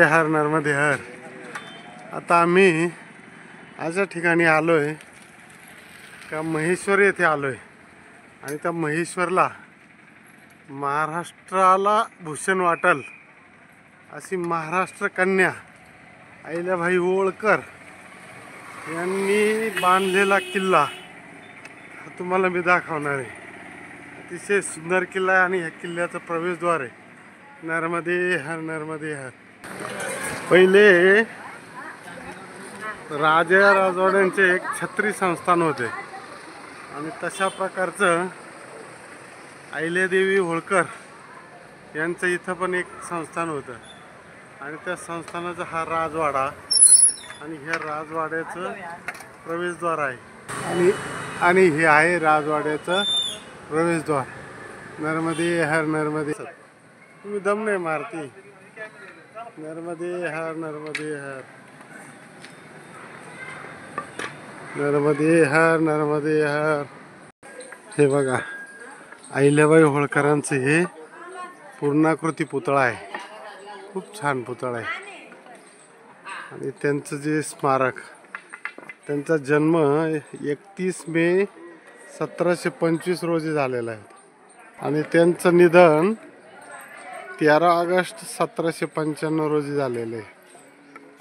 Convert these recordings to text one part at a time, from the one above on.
हर नर्मदे हर. आता आम्ही अशा ठिकाणी आलोय का महेश्वर येथे आलोय आणि त्या महेश्वरला महाराष्ट्राला भूषण वाटल अशी महाराष्ट्र कन्या अहिल्याबाई होळकर यांनी बांधलेला किल्ला तुम्हाला मी दाखवणार आहे. अतिशय सुंदर किल्ला आहे आणि ह्या किल्ल्याचं प्रवेशद्वार आहे. नर्मदे हर नर्मदे हर. पहिले राजा राजवाड्यांचे एक छत्री संस्थान होते आणि तशा प्रकारचं अहिल्यादेवी होळकर यांचं इथं पण एक संस्थान होतं आणि त्या संस्थानाचा हा राजवाडा आणि ह्या राजवाड्याचं प्रवेशद्वार आहे आणि हे आहे राजवाड्याचं प्रवेशद्वार. नर्मदे हर नर्मदे. तुम्ही दम नाही मारती. नर्मदे हर नर्मदे हर. नर्मदे हर नर्मदे हर. हे बघा अहिल्याबाई होळकरांचं हे पूर्णाकृती पुतळा आहे. खूप छान पुतळा आहे आणि त्यांचं जे स्मारक, त्यांचा जन्म 31 मे 1725 रोजी झालेला आहे आणि त्यांचं निधन 13 ऑगस्ट 1795 रोजी झालेलं आहे.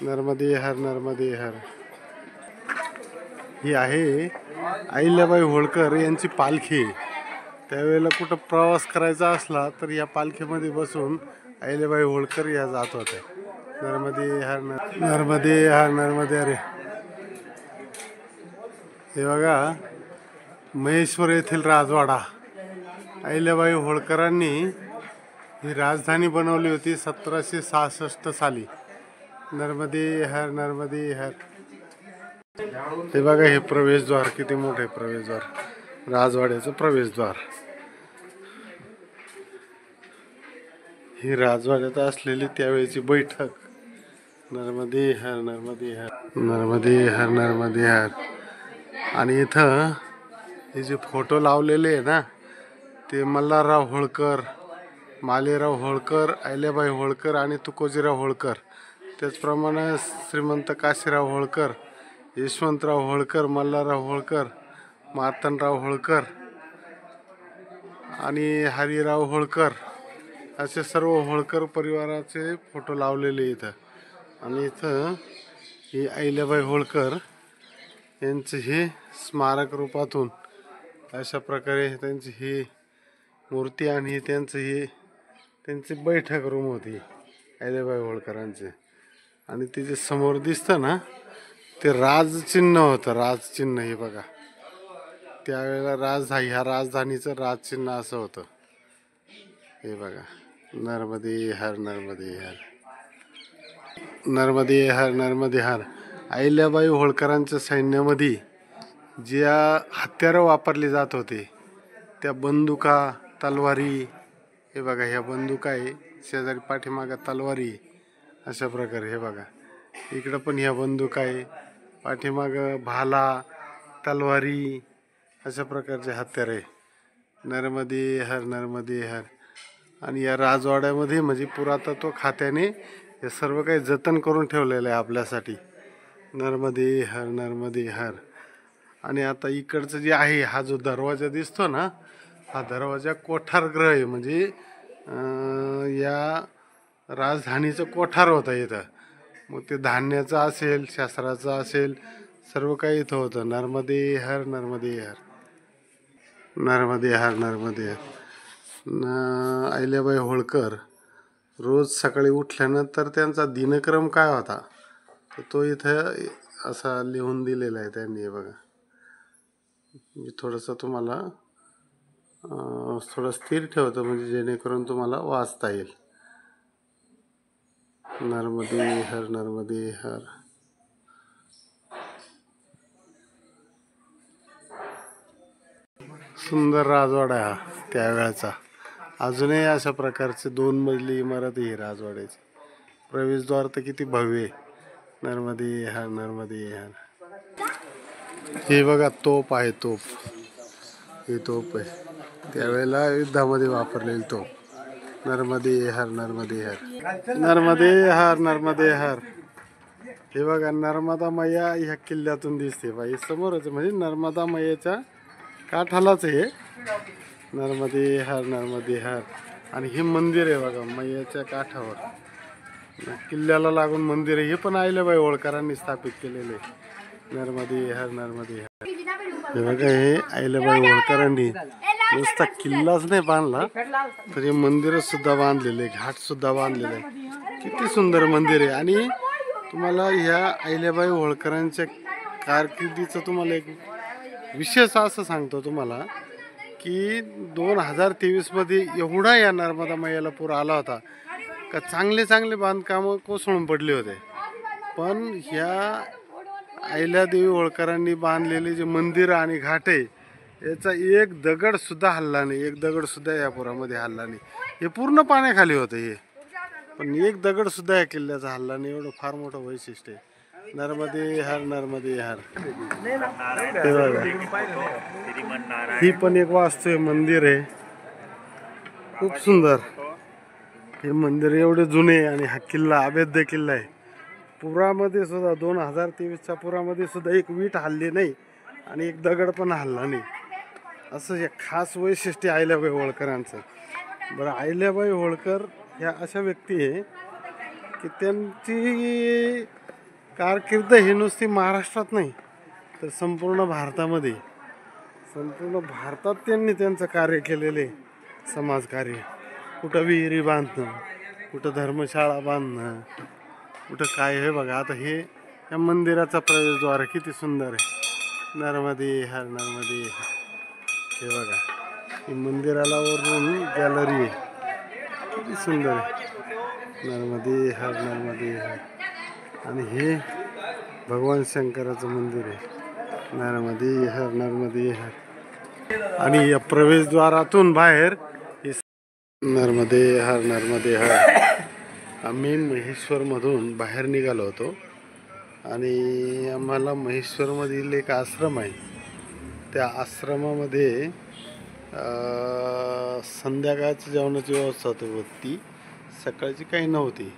नर्मदे हर नर्मदे हर. ही आहे अहिल्याबाई होळकर यांची पालखी. त्यावेळेला कुठं प्रवास करायचा असला तर या पालखीमध्ये बसून अहिल्याबाई होळकर या जात होत्या. नर्मदे हर नर्मदे हर नर्मदे. अरे हे बघा महेश्वर येथील राजवाडा. अहिल्याबाई होळकरांनी ही राजधानी बनवली होती 1766 साली. नर्मदे हर नर्मदे हर. हे बघा हे प्रवेशद्वार किती मोठे प्रवेशद्वार, राजवाड्याचं प्रवेशद्वार. ही राजवाड्यात असलेली त्यावेळेची बैठक. नर्मदे हर नर्मदे हर. नर्मदे हर नर्मदे हर. आणि इथं हे जे फोटो लावलेले आहे ना ते मल्हारराव होळकर, मालेराव होळकर, अहिल्याबाई होळकर आणि तुकोजीराव होळकर. त्याचप्रमाणे श्रीमंत काशीराव होळकर, यशवंतराव होळकर, मल्हारराव होळकर, मार्तंडराव होळकर आणि हरिराव होळकर असे सर्व होळकर परिवाराचे फोटो लावलेले इथं. आणि इथं ही अहिल्याबाई होळकर यांचे हे स्मारक रूपातून अशा प्रकारे त्यांची ही मूर्ती आणि त्यांची बैठक रूम होती अहिल्याबाई होळकरांचे. आणि ते जे समोर दिसतं ना ते राजचिन्ह होतं. राजचिन्ह हे बघा त्यावेळेला ह्या राजधानीचं राजचिन्ह असं होतं. हे बघा नर्मदे हर नर्मदे हर. नर्मदे हर नर्मदे हर. अहिल्याबाई होळकरांच्या सैन्यामध्ये ज्या हत्यारं वापरली जात होते त्या बंदुका, तलवारी. हे बघा ह्या बंदुका आहे, शेजारी पाठीमागं तलवारी. अशा प्रकारे हे बघा इकडं पण ह्या बंदुका आहे, पाठीमागं भाला, तलवारी अशा प्रकारचे हत्यार आहे. नर्मदे हर नर्मदे हर. आणि या राजवाड्यामध्ये म्हणजे पुरातत्व खात्याने हे सर्व काही जतन करून ठेवलेलं आहे आपल्यासाठी. नर्मदे हर नर्मदे हर. आणि आता इकडचं जे आहे हा जो दरवाजा दिसतो ना हा दरवाजा कोठारगृह आहे. म्हणजे या राजधानीचं कोठार होतं इथं. मग ते धान्याचं असेल, शस्त्राचं असेल, सर्व काही इथं होतं. नर्मदे हर नर्मदे हर. नर्मदे हर नर्मदे हर. अहिल्याबाई होळकर रोज सकाळी उठल्यानंतर त्यांचा दिनक्रम काय होता तर तो इथं असा लिहून दिलेला आहे त्यांनी. हे बघा मी थोडंसं तुम्हाला थोडं स्थिर ठेवतो म्हणजे जेणेकरून तुम्हाला वाचता येईल. नर्मदे हर नर्मदे हर. सुंदर राजवाडा हा त्यावेळेचा. अजूनही अशा प्रकारचे 2 मजली इमारत ही राजवाड्याची. प्रवेशद्वार तर किती भव्य. नर्मदे हर नर्मदे हर. हे बघा तोफ आहे. ही तोफ आहे त्यावेळेला युद्धामध्ये वापरलेली तोफ. नर्मदे हर, नर्मदे हर, नर्मदे हर, नर्मदे हर. हे बघा नर्मदा मैया ह्या किल्ल्यातून दिसते बाई समोरच, म्हणजे नर्मदा मैयाच्या काठालाच आहे. नर्मदे हर, नर्मदे हर. आणि हे मंदिर आहे बघा मैयाच्या काठावर, किल्ल्याला लागून मंदिर आहे. हे पण अहिल्याबाई होळकरांनी स्थापित केलेले. नर्मदे हर, नर्मदे हर. हे बघा हे अहिल्याबाई होळकरांनी नुसता किल्लाच नाही बांधला, तर हे मंदिर सुद्धा बांधलेले, घाट सुद्धा बांधलेले आहे. किती सुंदर मंदिर आहे. आणि तुम्हाला ह्या अहिल्याबाई होळकरांच्या कारकिर्दीचं तुम्हाला एक विशेष असं सांगतो तुम्हाला, की 2023 मध्ये एवढा या नर्मदा मैयाला पूर आला होता का चांगले चांगले बांधकामं कोसळून पडले होते. पण ह्या अहिल्यादेवी होळकरांनी बांधलेले जे मंदिर आणि घाट आहे याचा एक दगड सुद्धा हल्ला नाही, एक दगड सुद्धा या पुरामध्ये हल्ला नाही. हे पूर्ण पाण्याखाली होतं हे, पण एक दगड सुद्धा या किल्ल्याचा हल्ला नाही. एवढं फार मोठं वैशिष्ट्य आहे. नर्मदे हर, नर्मदे हर. हे बघा ही पण एक वास्तू मंदिर आहे, खूप सुंदर. हे मंदिर एवढे जुने आणि हा किल्ला अभेद्य किल्ला आहे. पुरामध्ये सुद्धा 2023च्या पुरामध्ये सुद्धा एक वीट हल्ली नाही आणि एक दगड पण हल्ला नाही. असं हे खास वैशिष्ट्य अहिल्याबाई होळकरांचं. बरं अहिल्याबाई होळकर ह्या अशा व्यक्ती आहे की त्यांची कारकीर्द ही नुसती महाराष्ट्रात नाही तर संपूर्ण भारतामध्ये, संपूर्ण भारतात त्यांनी त्यांचं कार्य केलेले. समाजकार्य, कुठं विहिरी बांधणं, कुठं धर्मशाळा बांधणं, कुठं काय. हे बघा आता हे या मंदिराचा प्रवेशद्वार किती सुंदर आहे. नर्मदे हर, नर्मदे हर. हे बघा ही मंदिराला वरून गॅलरी आहे, किती सुंदर आहे. नर्मदे हर, नर्मदे हर. आणि हे भगवान शंकराचं मंदिर आहे. नर्मदे हर, नर्मदे हर. आणि या प्रवेशद्वारातून बाहेर नर्मदे हर, नर्मदे हर. आम्ही महेश्वरमधून बाहेर निघालो होतो आणि आम्हाला महेश्वरमधील एक आश्रम आहे, त्या आश्रमामध्ये संध्याकाळच्या जेवणाची व्यवस्था होती, सकाळची काही नव्हती.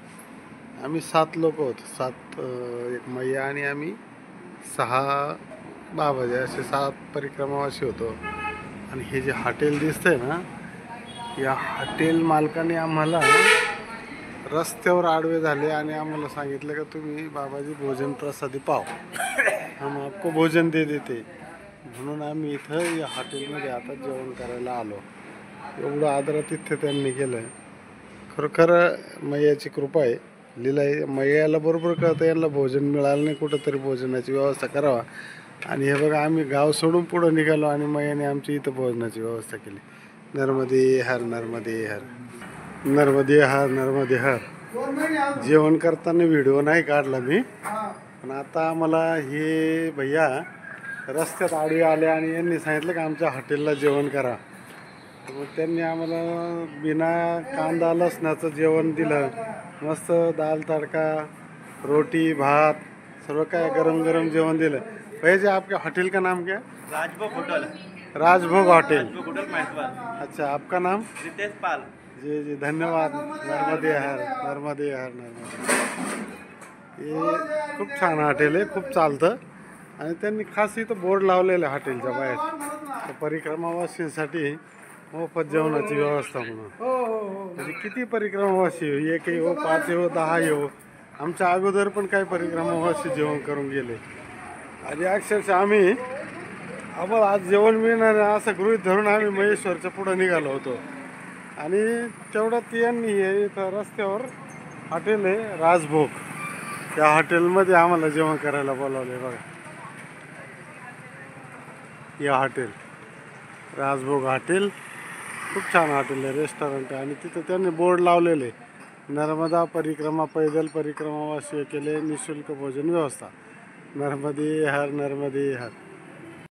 आम्ही 7 लोक होतो, 7 एक मैया आणि आम्ही 6 बाबाजे, असे 7 परिक्रमावासी होतो. आणि हे जे हॉटेल दिसतंय ना, या हॉटेल मालकाने आम्हाला रस्त्यावर आडवे झाले आणि आम्हाला सांगितलं का तुम्ही बाबाजी भोजन प्रसादी पाव, हम आपको भोजन दे देते. म्हणून आम्ही इथं या हॉटेलमध्ये आता जेवण करायला आलो. एवढं आदरातिथ्य त्यांनी केलं. खरोखर मैयाची कृपा आहे, लीला आहे. मैयाला बरोबर कळतं यांना भोजन मिळालं नाही, कुठंतरी भोजनाची व्यवस्था करावा. आणि हे बघा आम्ही गाव सोडून पुढं निघालो आणि मैयाने आमची इथं भोजनाची व्यवस्था केली. नर्मदे हर, नर्मदे हर, नर्मदे हर, नर्मदे हर. जेवण करताना व्हिडिओ नाही काढला मी, पण आता आम्हाला हे भैया रस्त्यात आडवे आले आणि यांनी सांगितलं की आमच्या हॉटेलला जेवण करा. मग त्यांनी आम्हाला बिना कांदा लसणाचं जेवण दिलं. मस्त दाल तडका, रोटी, भात, सर्व काय गरम गरम जेवण दिलं. भैया जी आपके होटल का नाम क्या है? राजभोग होटल। राजभोग होटल. राजभोग होटल महेश्वर। अच्छा, आपका नाम? रितेश पाल। जी जी धन्यवाद. नर्मदे हर, नर्मदे हर, नर्मदे. हे खूप छान हॉटेल आहे, खूप चालतं. आणि त्यांनी खास इथं बोर्ड लावलेलं आहे हॉटेलच्या बाहेर, तर परिक्रमावासींसाठी मोफत जेवणाची व्यवस्था म्हणून. म्हणजे किती परिक्रमावासी हो, 1 हो, 5 हो, 10 हो. आमच्या अगोदर पण काही परिक्रमावासी जेवण करून गेले. आणि अक्षरशः आम्हाला आज जेवण मिळणार असं गृहीत धरून आम्ही महेश्वरच्या पुढं निघालो होतो. आणि तेवढ्यात यांनी हे इथं रस्त्यावर हॉटेल आहे राजभोग, त्या हॉटेलमध्ये आम्हाला जेवण करायला बोलावले. बघा या हॉटेल राजभोग हॉटेल, खूप छान हॉटेल आहे, रेस्टॉरंट आहे. आणि तिथं त्यांनी बोर्ड लावलेले नर्मदा परिक्रमा, पैदल परिक्रमावासी केले निःशुल्क भोजन व्यवस्था. नर्मदे हर, नर्मदे हर.